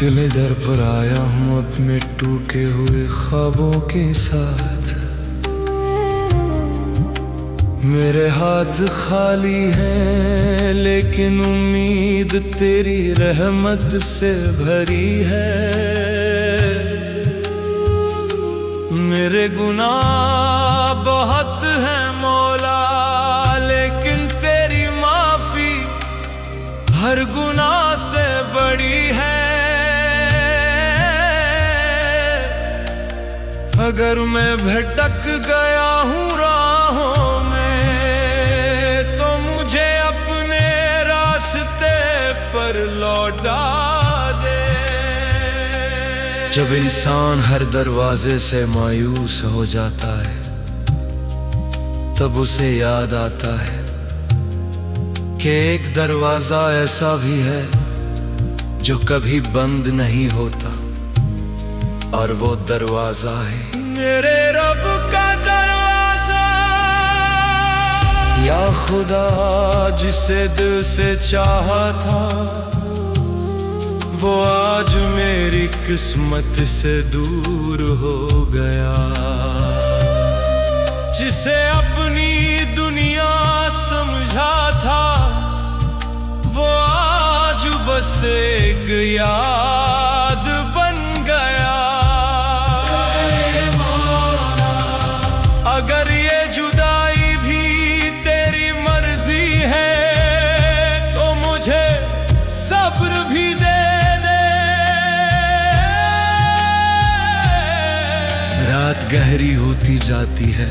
दिल दर पर आया हूँ अपने टूटे हुए ख्वाबों के साथ। मेरे हाथ खाली हैं लेकिन उम्मीद तेरी रहमत से भरी है। मेरे गुनाह बहुत हैं मौला, लेकिन तेरी माफी हर गुनाह से बड़ी है। अगर मैं भटक गया हूँ राहों में तो मुझे अपने रास्ते पर लौटा दे। जब इंसान हर दरवाजे से मायूस हो जाता है तब उसे याद आता है कि एक दरवाजा ऐसा भी है जो कभी बंद नहीं होता, और वो दरवाजा है मेरे रब का दरवाजा। या खुदा, जिसे दिल से चाहा था वो आज मेरी किस्मत से दूर हो गया। जिसे अपनी दुनिया समझा था वो आज बस एक याद बन गया। अगर ये जुदाई भी तेरी मर्जी है तो मुझे सब्र भी दे दे। रात गहरी होती जाती है,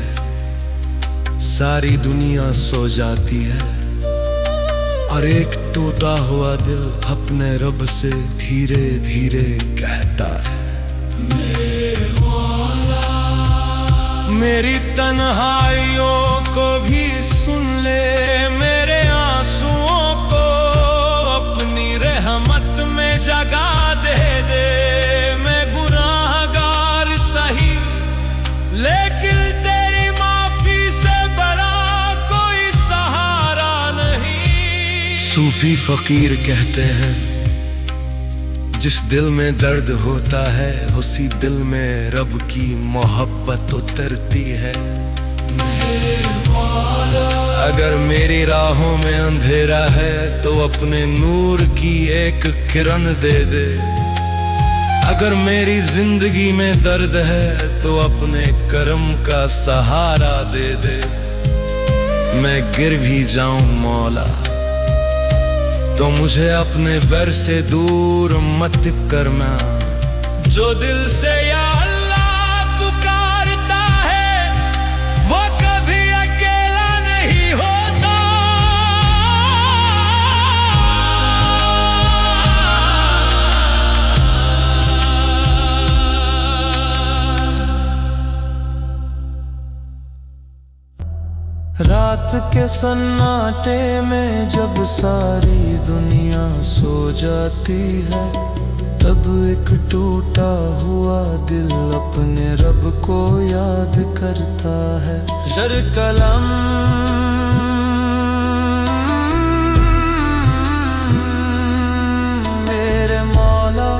सारी दुनिया सो जाती है, और एक टूटा हुआ दिल अपने रब से धीरे धीरे कहता है, मेरी तन्हाइयों को भी सुन ले, मेरे आंसुओं को अपनी रहमत में जगा दे दे। मैं गुनाहगार सही लेकिन तेरी माफी से बड़ा कोई सहारा नहीं। सूफी फकीर कहते हैं, जिस दिल में दर्द होता है उसी दिल में रब की मोहब्बत उतरती है। अगर मेरी राहों में अंधेरा है तो अपने नूर की एक किरण दे दे। अगर मेरी जिंदगी में दर्द है तो अपने करम का सहारा दे दे। मैं गिर भी जाऊं मौला तो मुझे अपने घर से दूर मत करना। जो दिल से या अल्लाह पुकारता है वो कभी अकेला नहीं होता। रात के सन्नाटे में जब सारी दुनिया सो जाती है तब एक टूटा हुआ दिल अपने रब को याद करता है। जर कलम मेरे मौला,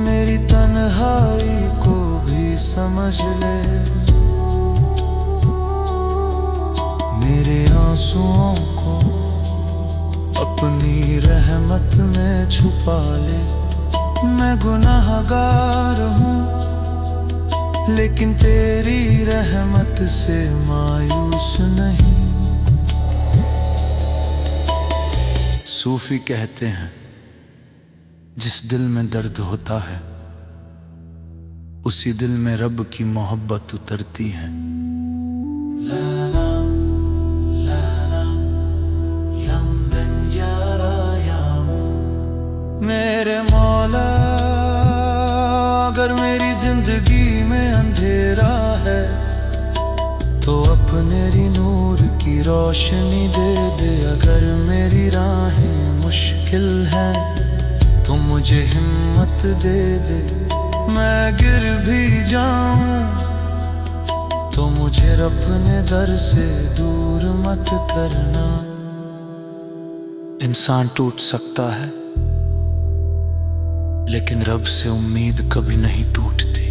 मेरी तन्हाई को भी समझ ले, मेरे आंसुओं को अपनी रहमत में छुपा ले। मैं गुनाहगार हूँ लेकिन तेरी रहमत से मायूस नहीं। सूफी कहते हैं, जिस दिल में दर्द होता है उसी दिल में रब की मोहब्बत उतरती है। मेरे मौला, अगर मेरी जिंदगी में अंधेरा है तो अपने नूर की रोशनी दे दे। अगर मेरी राहें मुश्किल हैं तो मुझे हिम्मत दे दे। मैं गिर भी जाऊं तो मुझे अपने दर से दूर मत करना। इंसान टूट सकता है लेकिन रब से उम्मीद कभी नहीं टूटती।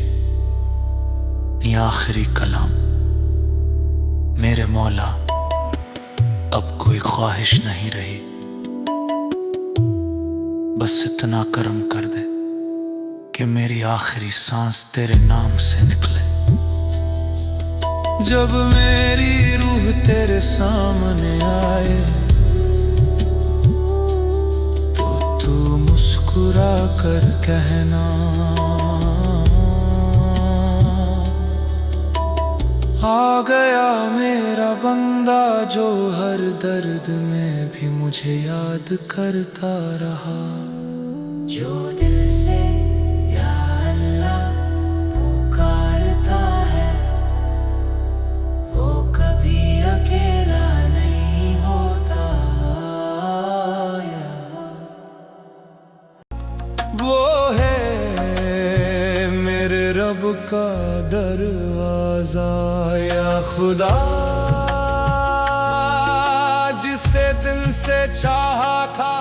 ये आखिरी कलाम मेरे मौला, अब कोई ख्वाहिश नहीं रही, बस इतना करम कर दे कि मेरी आखिरी सांस तेरे नाम से निकले। जब मेरी रूह तेरे सामने आए तो तू मुस्कुरा कर कहना, आ गया मेरा बंदा जो हर दर्द में भी मुझे याद करता रहा। जो दिल से या अल्लाह पुकारता है वो कभी अकेला नहीं होता। वो है मेरे रब का दरवाजा, या खुदा जिसे दिल से चाहा था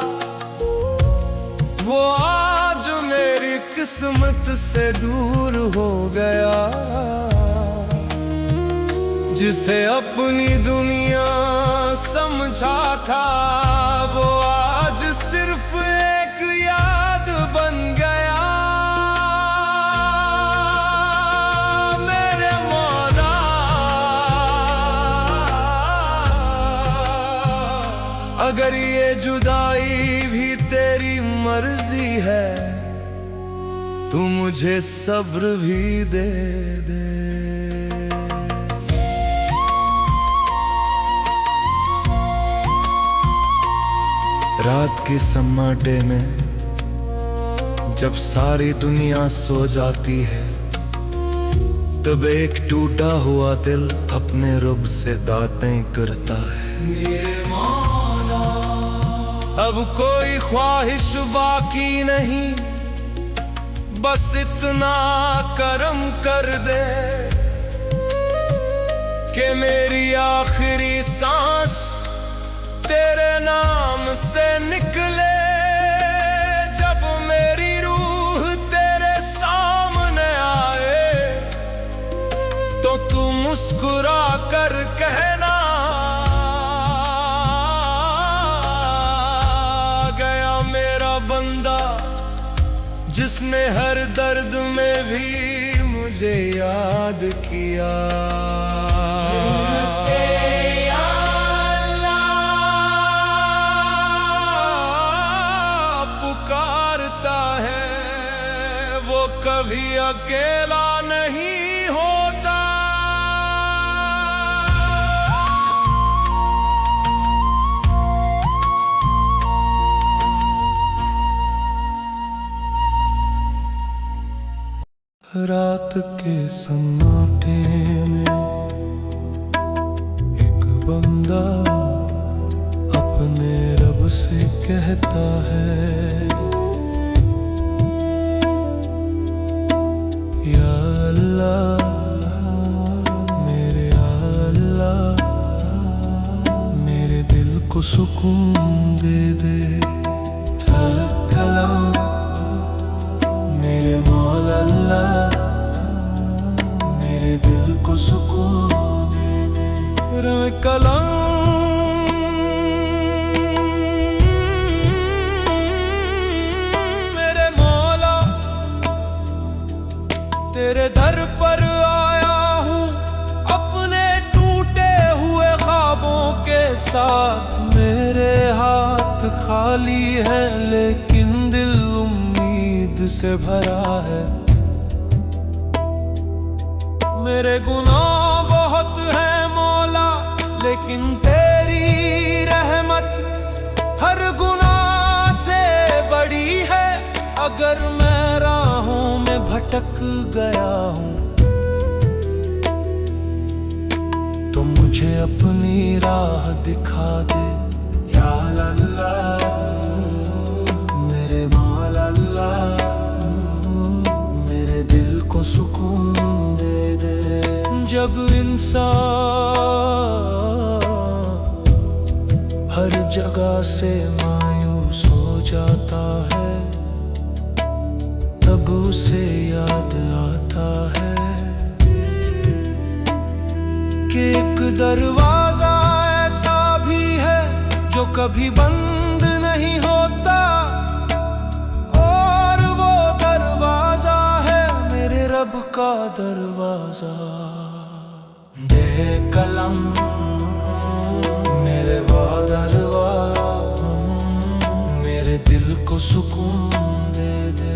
वो आज मेरी किस्मत से दूर हो गया। जिसे अपनी दुनिया समझा था वो आज सिर्फ एक याद बन गया। मेरे मौला अगर ये जुदाई भी तेरी मर्जी है तू मुझे सब्र भी दे दे। रात के सन्नाटे में जब सारी दुनिया सो जाती है तब एक टूटा हुआ दिल अपने रब से दातें करता है। मेरे मौला अब कोई ख्वाहिश बाकी नहीं, बस इतना करम कर दे कि मेरी आखिरी सांस तेरे नाम से निकले। जब मेरी रूह तेरे सामने आए तो तू मुस्कुरा कर कहना, गया मेरा बंदा जिसने हर दर्द में भी मुझे याद किया। कभी अकेला नहीं होता। रात के सन्नाटे में एक बंदा अपने रब से कहता है, या अल्लाह मेरे अल्लाह मेरे दिल को सुकून दे दे। कलाम मेरे मौला अल्लाह मेरे दिल को सुकून दे दे। कलाम तेरे दर पर आया हूँ अपने टूटे हुए ख्वाबों के साथ। मेरे हाथ खाली है लेकिन दिल उम्मीद से भरा है। मेरे गुनाह बहुत हैं मौला लेकिन तेरी रहमत हर गुनाह से बड़ी है। अगर मैं राहों में भटक गया हूँ तो मुझे अपनी राह दिखा दे। या अल्लाह मेरे मौला अल्लाह मेरे दिल को सुकून दे दे। जब इंसान हर जगह से मायूस हो जाता है उसे याद आता है कि एक दरवाजा ऐसा भी है जो कभी बंद नहीं होता, और वो दरवाजा है मेरे रब का दरवाजा। दे कलम मेरे दरवाजा, मेरे दिल को सुकून दे दे।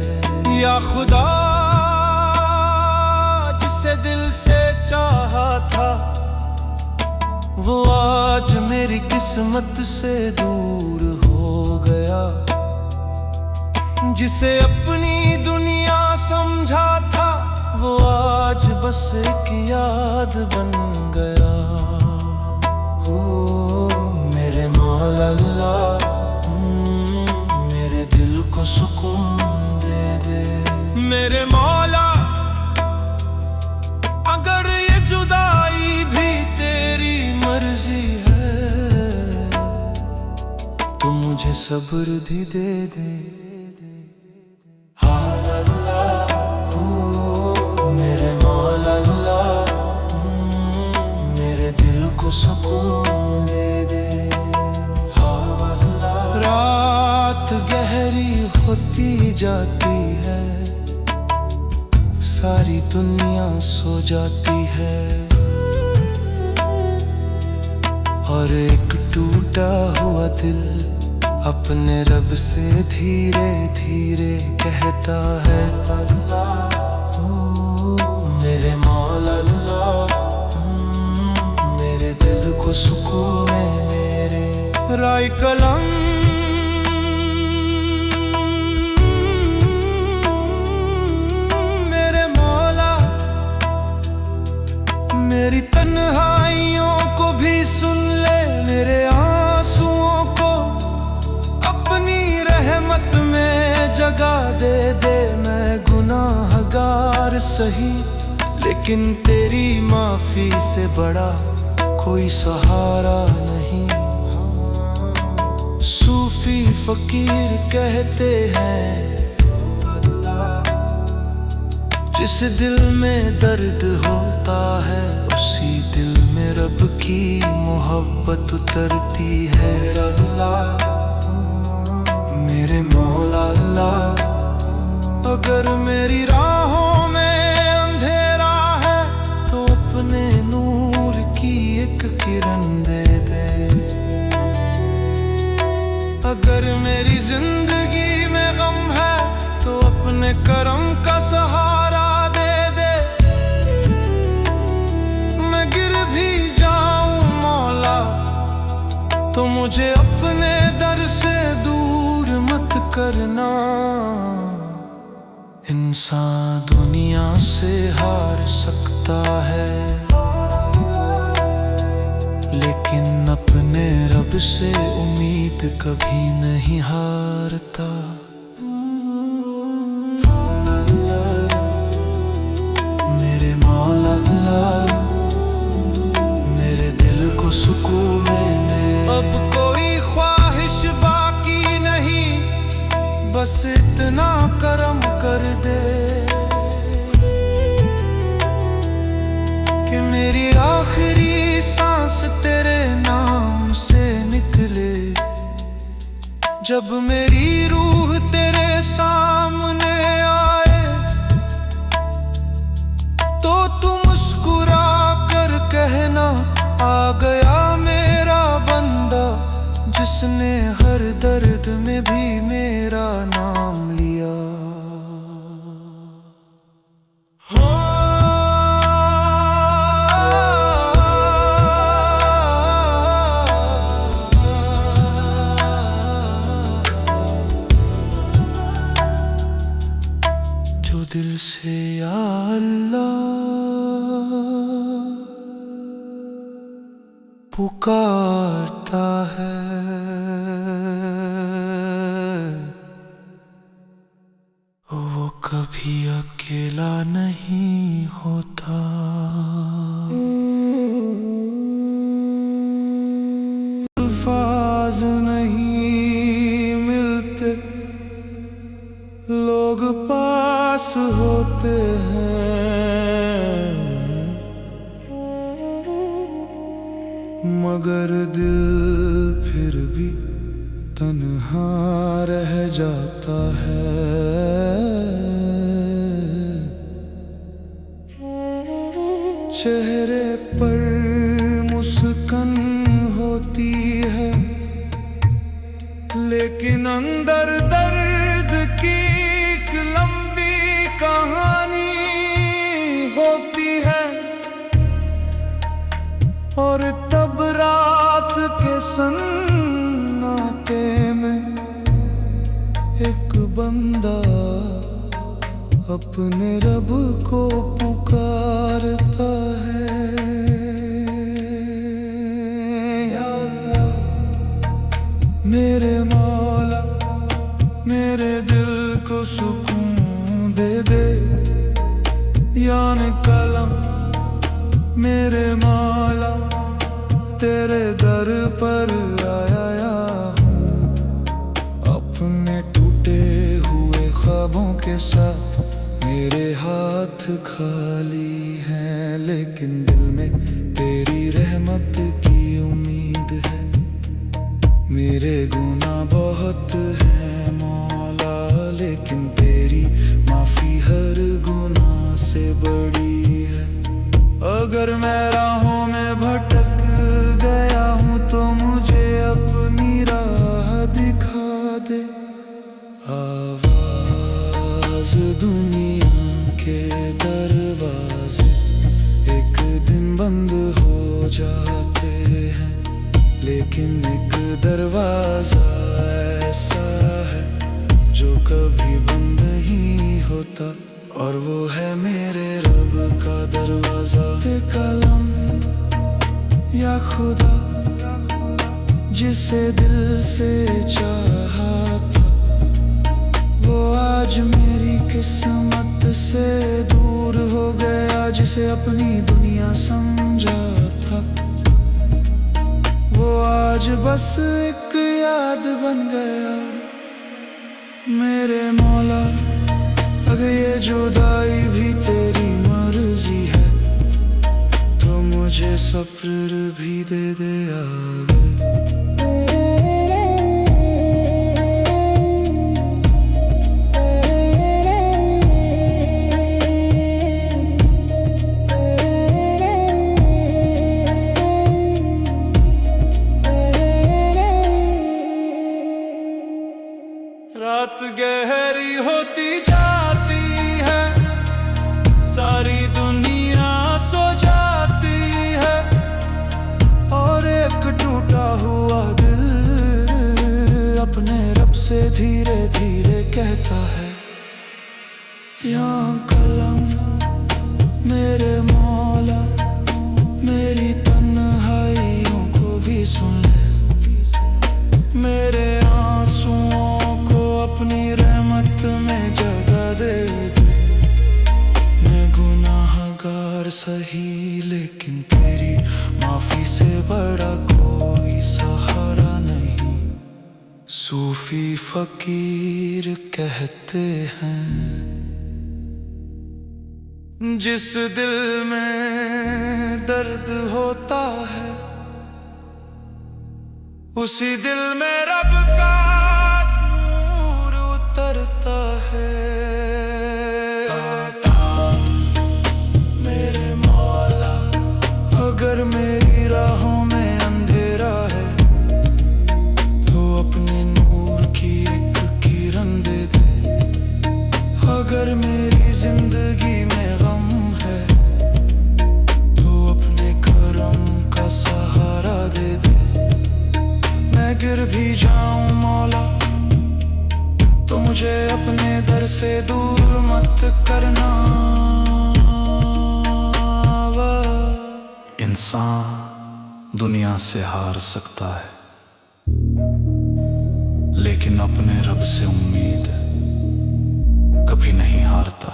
या खुदा जिसे दिल से चाहा था वो आज मेरी किस्मत से दूर हो गया, जिसे अपनी दुनिया समझा था वो आज बस एक याद बन गया। हो मेरे मौला अल्लाह, मेरे दिल को सुकून दे दे। मेरे मौला अगर ये जुदाई भी तेरी मर्जी है तो मुझे सब्र भी दे दे। हाल अल्लाह, मेरे मौला अल्लाह, मेरे दिल को सुकून दे दे। हाल अल्लाह। रात गहरी होती जाती है, सारी दुनिया सो जाती है, और एक टूटा हुआ दिल अपने रब से धीरे धीरे कहता है अल्लाह, मेरे मौला अल्लाह, मेरे दिल को सुकून मेरे। राय कलम मेरे मौला, मेरी तन्हाइयों को भी सुन ले, मेरे आंसुओं को अपनी रहमत में जगा दे दे। मैं गुनाहगार सही लेकिन तेरी माफी से बड़ा कोई सहारा नहीं। सूफी फकीर कहते हैं जिस दिल में दर्द होता है उसी दिल में रब की मोहब्बत उतरती है। अल्लाह मेरे मौला अल्लाह, अगर मेरी राहों में अंधेरा है तो अपने नूर की एक किरण दे दे। अगर मेरी जिंदगी में गम है तो अपने करम का सहारा दे दे। मैं गिर भी जाऊं मौला तो मुझे अपने दर से दूर मत करना। इंसान दुनिया से हार सकता है लेकिन अपने रब से उम्मीद कभी नहीं हारता। मेरे मौला अल्लाह, मेरे दिल को सुकून दे। अब कोई ख्वाहिश बाकी नहीं, बस इतना करम कर दे कि मेरी आखिरी सांस तेरे नाम से निकले। जब मेरी रूह तेरे सामने आए तो तू मुस्कुरा कर कहना आ गया मेरा बंदा, जिसने हर दर्द में भी मेरा नाम लिया। जो दिल से या अल्लाह पुकारता है वो कभी अकेला नहीं होता। अल्फाज नहीं मिलते लोग पास होते हैं, मगर दिल फिर भी तन्हा रह जाता है। चेहरे पर मुस्कान होती है, लेकिन अंदर दर्द की एक लंबी कहानी होती है। और तब रात के सन्नाटे में एक बंदा अपने रब को पुकारता है। या अल्लाह, मेरे मौला, मेरे दिल को सुकून दे दे। यानी कलम, मेरे मौला, तेरे दर पर आया हूँ, अपने टूटे हुए ख्वाबों के साथ। मेरे हाथ खाली हैं, लेकिन दिल में तेरी रहमत की उम्मीद है। मेरे गुनाह बहुत हैं मौला, लेकिन तेरी माफी हर गुनाह से बड़ी है। अगर मैं राहों में भटक गया हूँ तो मुझे अपनी राह दिखा दे। आवाज दुनिया के दरवाजे एक दिन बंद हो जाते हैं, लेकिन एक दरवाजा ऐसा है जो कभी बंद नहीं होता, और वो है मेरे रब का दरवाजा। कलम या खुदा, जिसे दिल से चाहा था, वो आज मेरी किस्मत से दूर हो गया। जिसे अपनी दुनिया समझा था, वो आज बस एक याद बन गया। मेरे मौला, अगर ये जुदाई भी तेरी मर्जी है, तो मुझे सब्र भी दे दे आगे। रात गहरी होती जाती है, सारी दुनिया सो जाती है, और एक टूटा हुआ दिल अपने रब से धीरे धीरे कहता है। या कलम, मेरे मौला, मेरी तन्हाइयों को भी सुन ले। मेरे आंसुओं अपनी रहमत में जगह दे दे। मैं गुनाहगार सही, लेकिन तेरी माफी से बड़ा कोई सहारा नहीं। सूफी फकीर कहते हैं, जिस दिल में दर्द होता है, उसी दिल में रब का उतरता है। मेरे मौला, अगर मेरी राहों में अंधेरा है, तो अपने नूर की एक किरण दे दे। अगर मेरी जिंदगी में गम है, तो अपने करम का सहारा दे दे। मैं गिर भी जाऊं मौला, तो मुझे अपने दर से दूर मत करना। इंसान दुनिया से हार सकता है, लेकिन अपने रब से उम्मीद कभी नहीं हारता।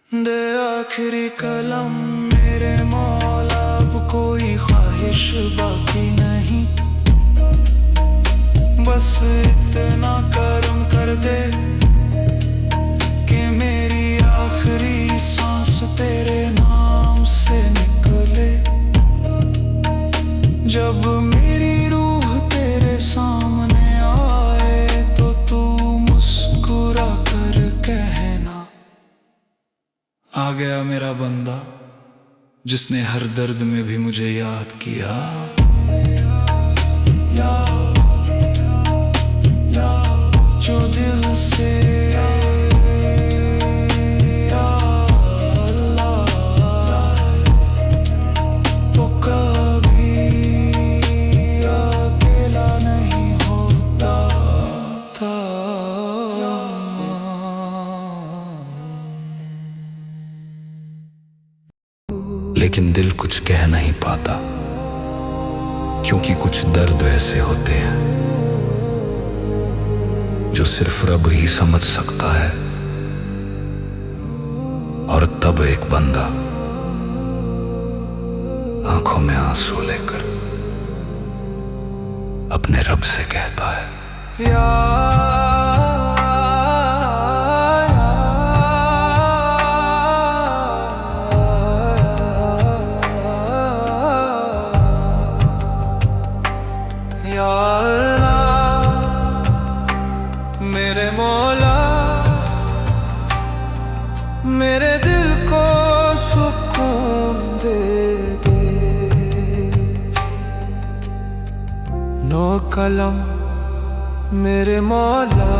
दे आखिरी कलम मेरे मौला, अब कोई ख्वाहिश बाकी नहीं, बस इतना करम कर दे कि मेरी आ गया मेरा बंदा, जिसने हर दर्द में भी मुझे याद किया। जो दिल से वो कभी अकेला नहीं होता था। लेकिन दिल कुछ कह नहीं पाता, क्योंकि कुछ दर्द ऐसे होते हैं जो सिर्फ रब ही समझ सकता है। और तब एक बंदा आंखों में आंसू लेकर अपने रब से कहता है, या अल्लाह मेरे मौला, मेरे दिल को सुकून दे दे। नो कलम मेरे मौला,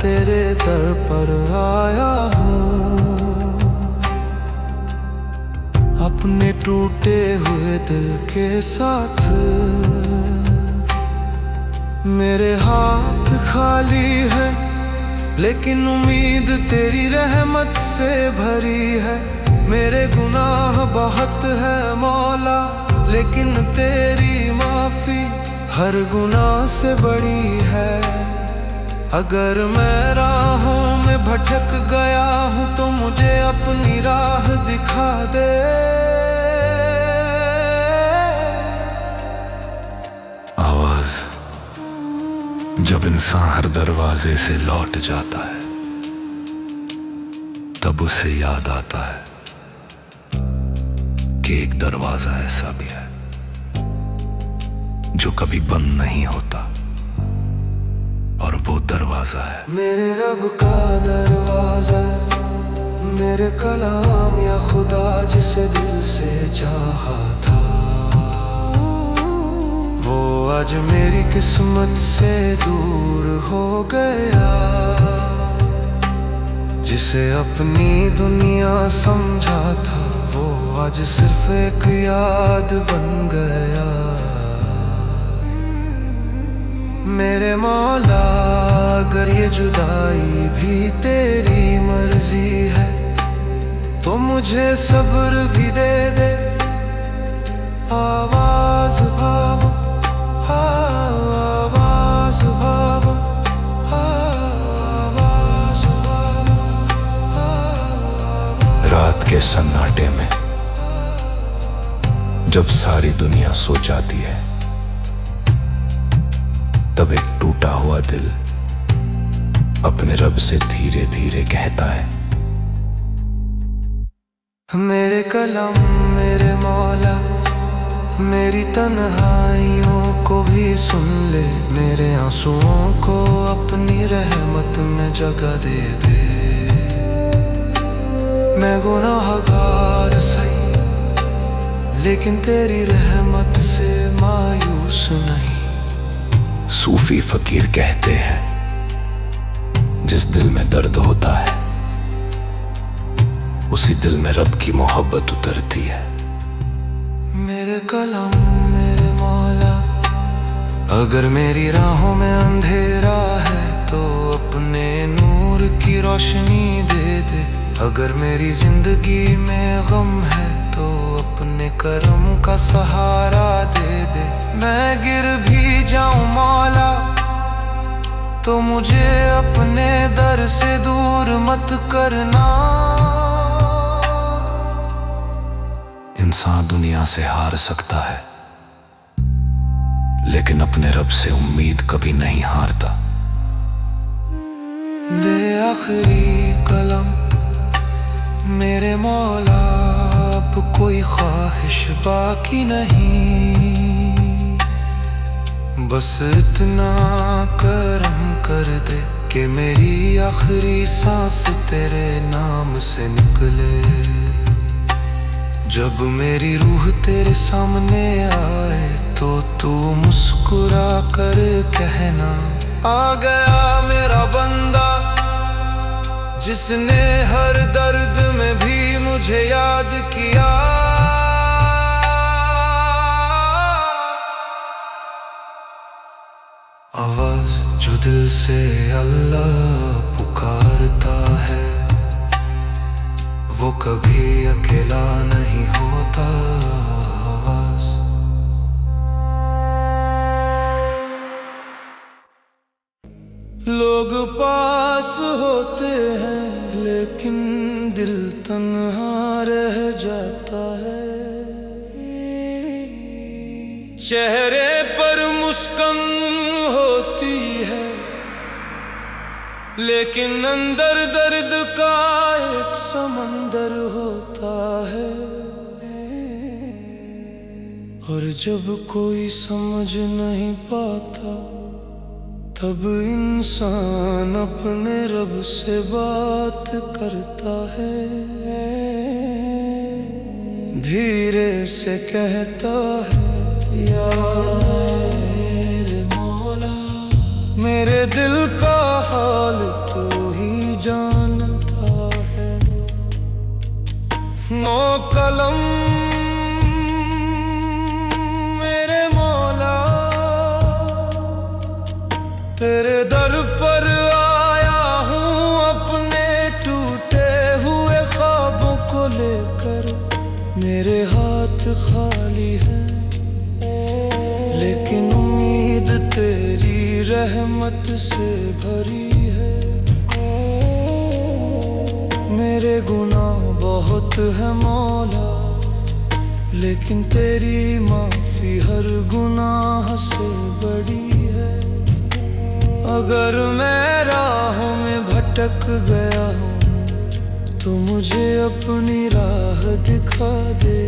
तेरे दर पर आया हूँ, अपने टूटे हुए दिल के साथ। मेरे हाथ खाली है, लेकिन उम्मीद तेरी रहमत से भरी है। मेरे गुनाह बहुत है मौला, लेकिन तेरी माफी हर गुनाह से बड़ी है। अगर मैं राहों में भटक गया हूँ तो मुझे अपनी राह दिखा दे। आवाज जब इंसान हर दरवाजे से लौट जाता है, तब उसे याद आता है कि एक दरवाजा ऐसा भी है जो कभी बंद नहीं होता, और वो दरवाजा है मेरे रब का दरवाजा, मेरे कलाम या खुदा जिसे दिल से चाहा था। वो आज मेरी किस्मत से दूर हो गया, जिसे अपनी दुनिया समझा था वो आज सिर्फ एक याद बन गया। मेरे मौला अगर ये जुदाई भी तेरी मर्जी है, तो मुझे सब्र भी दे दे। आवाज भाव, आवाज भाव, आवाज भाव। रात के सन्नाटे में जब सारी दुनिया सो जाती है, तब एक टूटा हुआ दिल अपने रब से धीरे धीरे कहता है, मेरे कलम मेरे मौला, मेरी तन्हाइयों को भी सुन ले। मेरे आंसुओं को अपनी रहमत में जगह दे दे। मैं गुनाहगार सही, लेकिन तेरी रहमत से मायूस नहीं। सूफी फकीर कहते हैं, जिस दिल में दर्द होता है उसी दिल में रब की मोहब्बत उतरती है। मेरे कलम मेरे मौला, अगर मेरी राहों में अंधेरा है तो अपने नूर की रोशनी दे दे। अगर मेरी जिंदगी में गम है तो अपने करम का सहारा दे दे। मैं गिर भी जाऊं मौला, तो मुझे अपने दर से दूर मत करना। इंसान दुनिया से हार सकता है, लेकिन अपने रब से उम्मीद कभी नहीं हारता। दे आखिरी कलम मेरे मौला, अब कोई ख्वाहिश बाकी नहीं। बस इतना करम कर दे कि मेरी आखिरी सांस तेरे नाम से निकले। जब मेरी रूह तेरे सामने आए तो तू मुस्कुरा कर कहना, आ गया मेरा बंदा जिसने हर दर्द में भी मुझे याद किया। आवाज जो दिल से अल्लाह पुकारता है, वो कभी अकेला नहीं होता। आवाज लोग पास होते हैं लेकिन दिल तन्हा रह जाता है। चेहरे पर मुस्कान होती है लेकिन अंदर दर्द का एक समंदर होता है। और जब कोई समझ नहीं पाता तब इंसान अपने रब से बात करता है। धीरे से कहता है, या मेरे मौला, मेरे दिल का हाल तू ही जानता है। नो कलम मेरे मौला, तेरे दर पर आया हूँ अपने टूटे हुए ख्वाबों को लेकर। मेरे हाथ खाली हैं लेकिन उम्मीद तेरी रहमत से भरी है। मेरे गुनाह बहुत है मौला लेकिन तेरी माफी हर गुनाह से बड़ी है। अगर मैं राहों में भटक गया हूँ तो मुझे अपनी राह दिखा दे।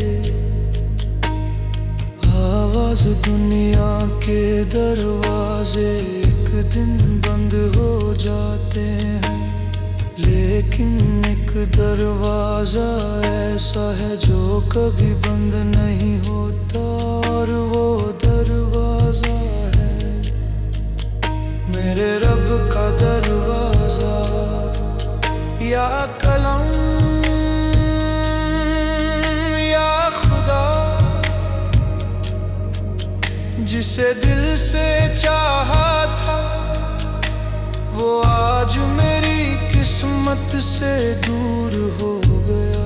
आवाज दुनिया के दरवाजे एक दिन बंद हो जाते हैं, लेकिन एक दरवाजा ऐसा है जो कभी बंद नहीं होता, और वो दरवाजा है मेरे रब का दरवाजा। या कलम या खुदा, जिसे दिल से चाहा था वो आज मेरी किस्मत से दूर हो गया।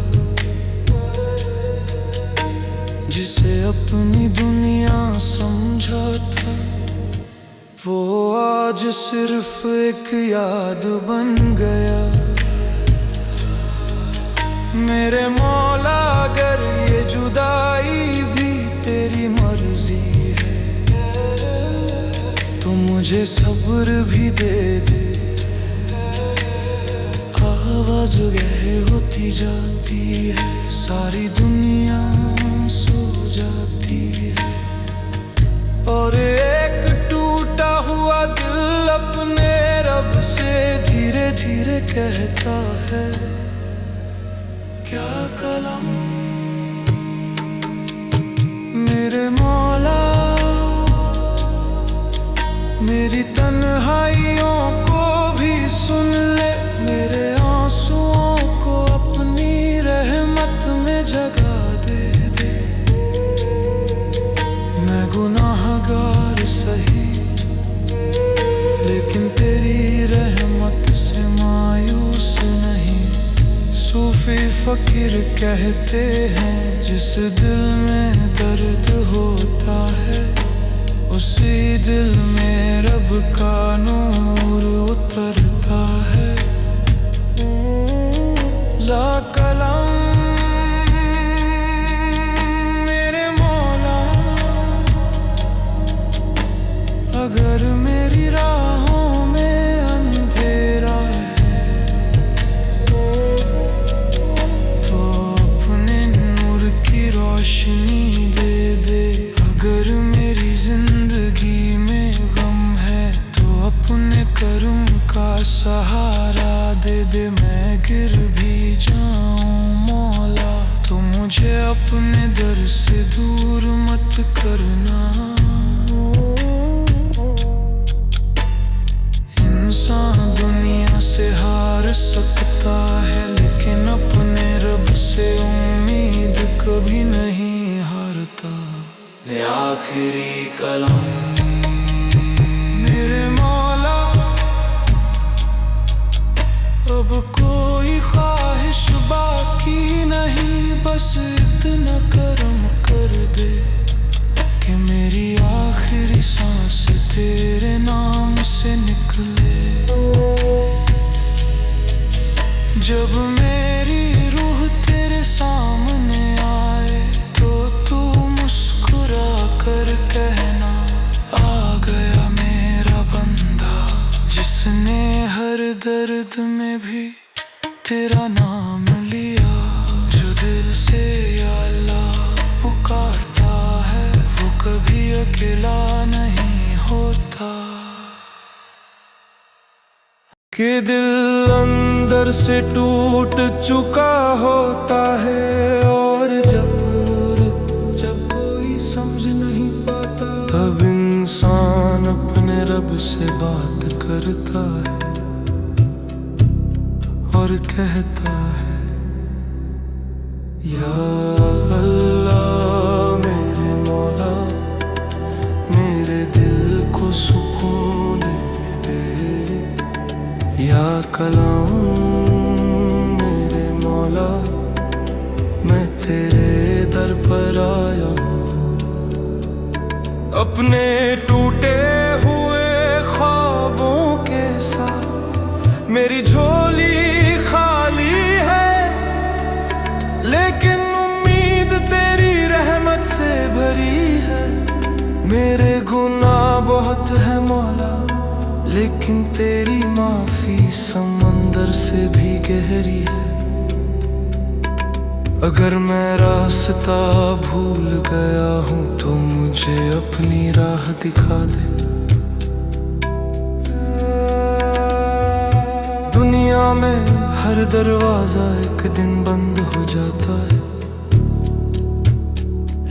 जिसे अपनी दुनिया समझा था वो आज सिर्फ एक याद बन गया। मेरे मौला अगर ये जुदाई भी तेरी मर्जी है तो मुझे सब्र भी दे दे। आवाज गहरी होती जाती है, सारी दुनिया सो जाती है, और एक टूटा हुआ दिल अपने रब से धीरे धीरे कहता है, क्या कलम मेरे मौला, मेरी तन्हाइयों को भी सुन ले, मेरे आंसुओं को अपनी रहमत में जगा दे दे। मैं गुनाहगार सही लेकिन तेरी रहमत से मायूस नहीं। सूफी फकीर कहते हैं जिस दिल में दर्द होता है उसी दिल में रब का नूर उतरता है। ला कलम मेरे मौला, अगर मेरी राहों में अंधेरा है तो अपने नूर की रोशनी दे दे। अगर मेरी जिंदगी में गम है तो अपने कर्म सहारा दे दे, मैं गिर भी जाऊं मौला तो मुझे अपने दर से दूर मत करना। इंसान दुनिया से हार सकता है लेकिन अपने रब से उम्मीद कभी नहीं हारता। ये आखिरी कलम मेरे मौला, अब कोई ख्वाहिश बाकी नहीं, बस इतना करम कर दे कि मेरी आखिरी सांस तेरे नाम से निकले। जब मेरी रूह तेरे सामने आए तो तू मुस्कुरा कर कहना, आ गया मेरा बंदा जिसने हर दर्द में भी तेरा नाम लिया। जो दिल से या अल्लाह पुकारता है वो कभी अकेला नहीं होता। कि दिल अंदर से टूट चुका होता है और जब कोई समझ नहीं पाता तब इंसान अपने रब से बात करता है और कहता है, या अल्लाह मेरे मौला मेरे दिल को सुकून दे, या कलाम मेरे मौला मैं तेरे दर पर आया। अपने टूटे हुए ख्वाबों के साथ मेरी झोली खाली है, लेकिन उम्मीद तेरी रहमत से भरी है। मेरे गुनाह बहुत है मौला लेकिन तेरी माफी समंदर से भी गहरी है। अगर मैं रास्ता भूल गया हूँ तो मुझे अपनी राह दिखा दे। दुनिया में हर दरवाजा एक दिन बंद हो जाता है,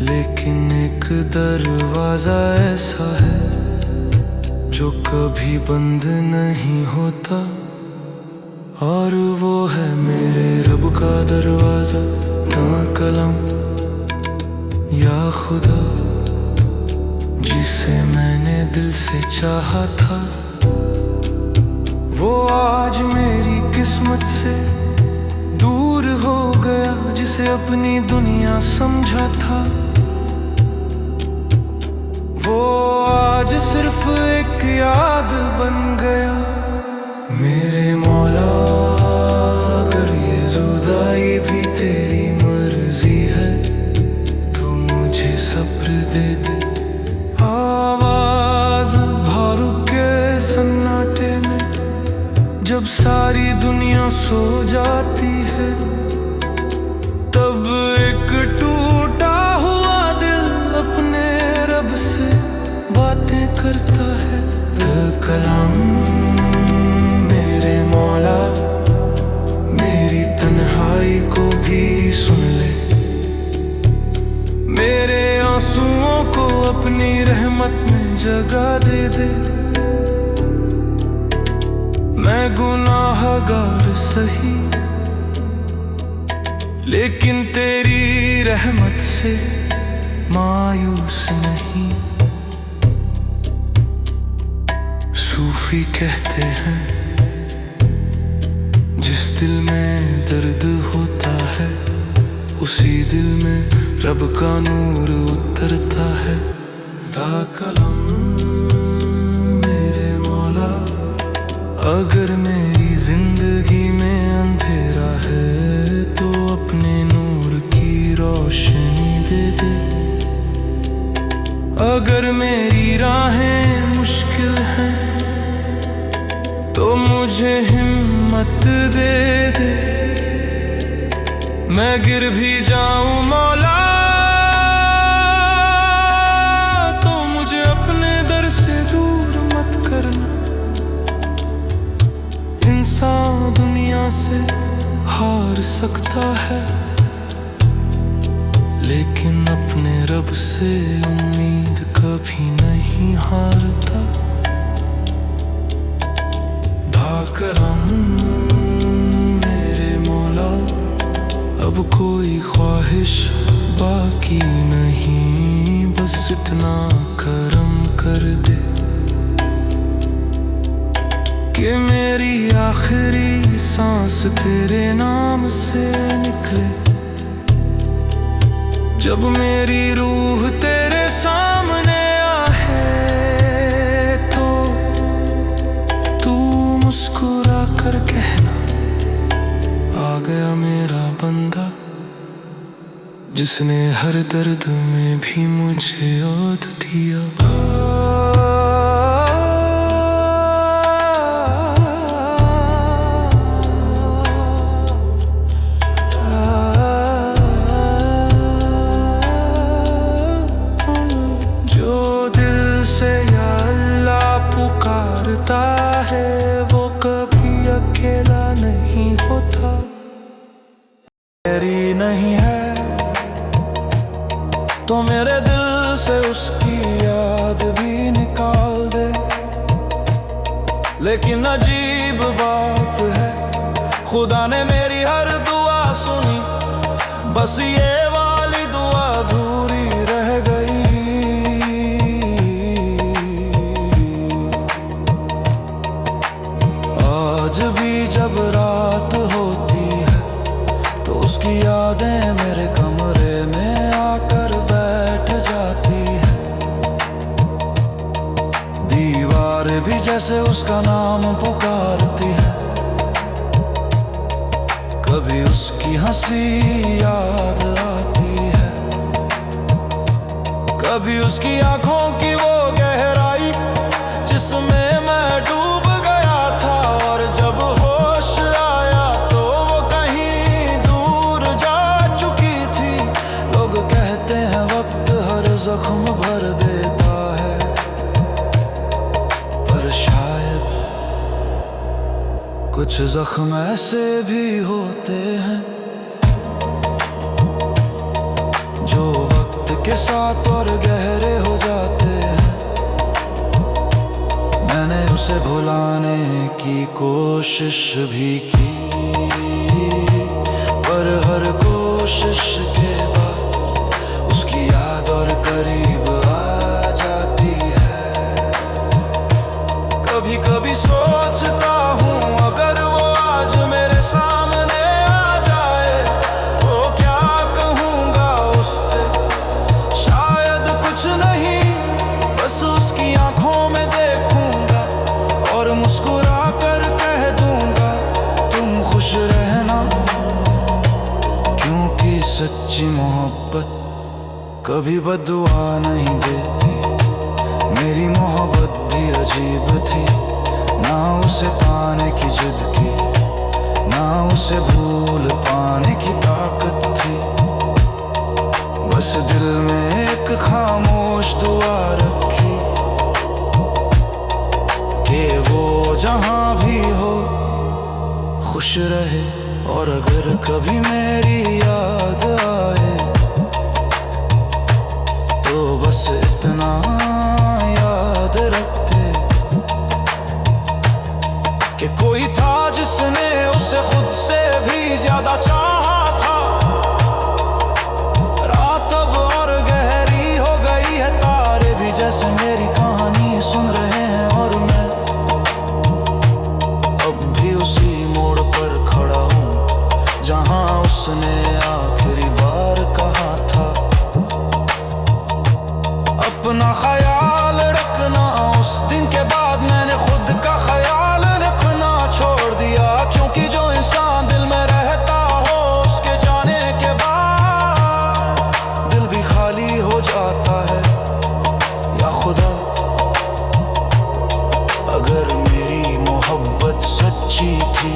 लेकिन एक दरवाजा ऐसा है जो कभी बंद नहीं होता, और वो है मेरे रब का दरवाजा। ना कलम या खुदा जिसे मैंने दिल से चाहा था, वो आज मेरी किस्मत से दूर हो गया। जिसे अपनी दुनिया समझा था वो आज सिर्फ एक याद बन गया। मेरे मौला अगर ये जुदाई भी तेरी मर्जी है तो मुझे सब्र दे दे। आवाज भारू के सन्नाटे में जब सारी दुनिया सो जाती है, तब एक टूटा हुआ दिल अपने रब से बातें करता है। कलाम मेरे मौला मेरी तन्हाई को भी सुन ले, मेरे आंसुओं को अपनी रहमत में जगह दे दे। मैं गुनाहगार सही लेकिन तेरी रहमत से मायूस नहीं। सूफी कहते हैं जिस दिल में दर्द होता है उसी दिल में रब का नूर उतरता है। दा कलम मेरे मौला अगर मेरी जिंदगी में अंधेरा है तो अपने नूर की रोशनी दे दे। अगर मेरी राहें मुश्किल हैं तो मुझे हिम्मत दे दे। मैं गिर भी जाऊं मौला तो मुझे अपने दर से दूर मत करना। इंसान दुनिया से हार सकता है, लेकिन अपने रब से उम्मीद कभी नहीं हारता। भाकरम मेरे मौला, अब कोई ख्वाहिश बाकी नहीं, बस इतना करम कर दे कि मेरी आखिरी सांस तेरे नाम से निकले। जब मेरी रूह तेरे सामने आहे तो तू मुस्कुरा कर कहना, आ गया मेरा बंदा, जिसने हर दर्द में भी मुझे याद दिया। जो दिल से या अल्लाह पुकारता है, वो कभी अकेला नहीं होता। मेरी नहीं है तो मेरे दिल से उसकी याद भी निकाल दे, लेकिन अजीब बात है, खुदा ने मेरी हर दुआ सुनी, बस ये वाली दुआ अधूरी रह गई। आज भी जब रात होती है तो उसकी यादें मेरे कमरे में आकर बैठ जाती है। दीवार भी जैसे उसका नाम पुकारती है, कभी उसकी हंसी याद आती है, कभी उसकी आंखों की वो गहराई जिसमें मैं डूब गया था, और जब होश आया तो वो कहीं दूर जा चुकी थी। लोग कहते हैं वक्त हर जख्म भर देता है, पर शायद कुछ जख्म ऐसे भी होते हैं जो वक्त के साथ और गहरे हो जाते हैं। मैंने उसे भुलाने की कोशिश भी की, पर हर कोशिश के बाद उसकी याद और करीब आ जाती है। कभी कभी सोचता हूँ अगर वो आज मेरे सामने आ जाए तो क्या कहूँगा उससे, शायद कुछ नहीं, बस उसकी आंखों में देखूंगा और मुस्कुरा कर कह दूंगा तुम खुश रहना, क्योंकि सच्ची मोहब्बत कभी बददुआ नहीं देती। मेरी मोहब्बत भी अजीब थी, ना उसे पाने की जिद की, ना उसे भूल पाने की ताकत थी, बस दिल में एक खामोश दुआ रखी कि वो जहां भी हो खुश रहे। और अगर कभी मेरी याद आए तो बस इतना याद रखते कि कोई था जिसने उसे खुद से भी ज्यादा चाहा था। रात अब और गहरी हो गई है, तारे भी जैसे मेरी कहानी सुन रहे हैं, और मैं अब भी उसी मोड़ पर खड़ा हूँ जहाँ उसने आखिरी बार कहा था। अपना ख्याल रखना, उस दिन के बाद मैंने खुद का ख्याल रखना छोड़ दिया, क्योंकि जो इंसान दिल में रहता हो उसके जाने के बाद दिल भी खाली हो जाता है। या खुदा, अगर मेरी मोहब्बत सच्ची थी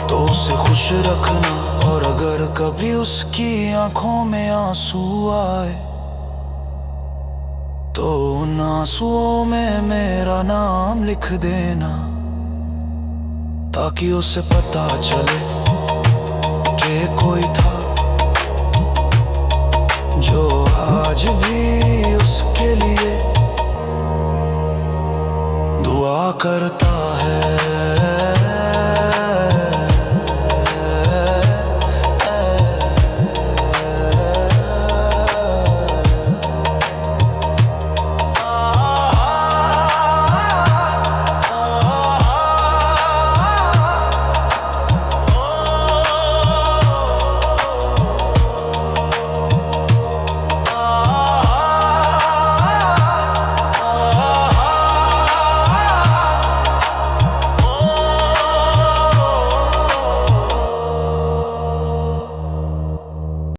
तो उसे खुश रखना, और अगर कभी उसकी आंखों में आंसू आए तो तो उन आंसुओं में मेरा नाम लिख देना, ताकि उसे पता चले कि कोई था जो आज भी उसके लिए दुआ करता है।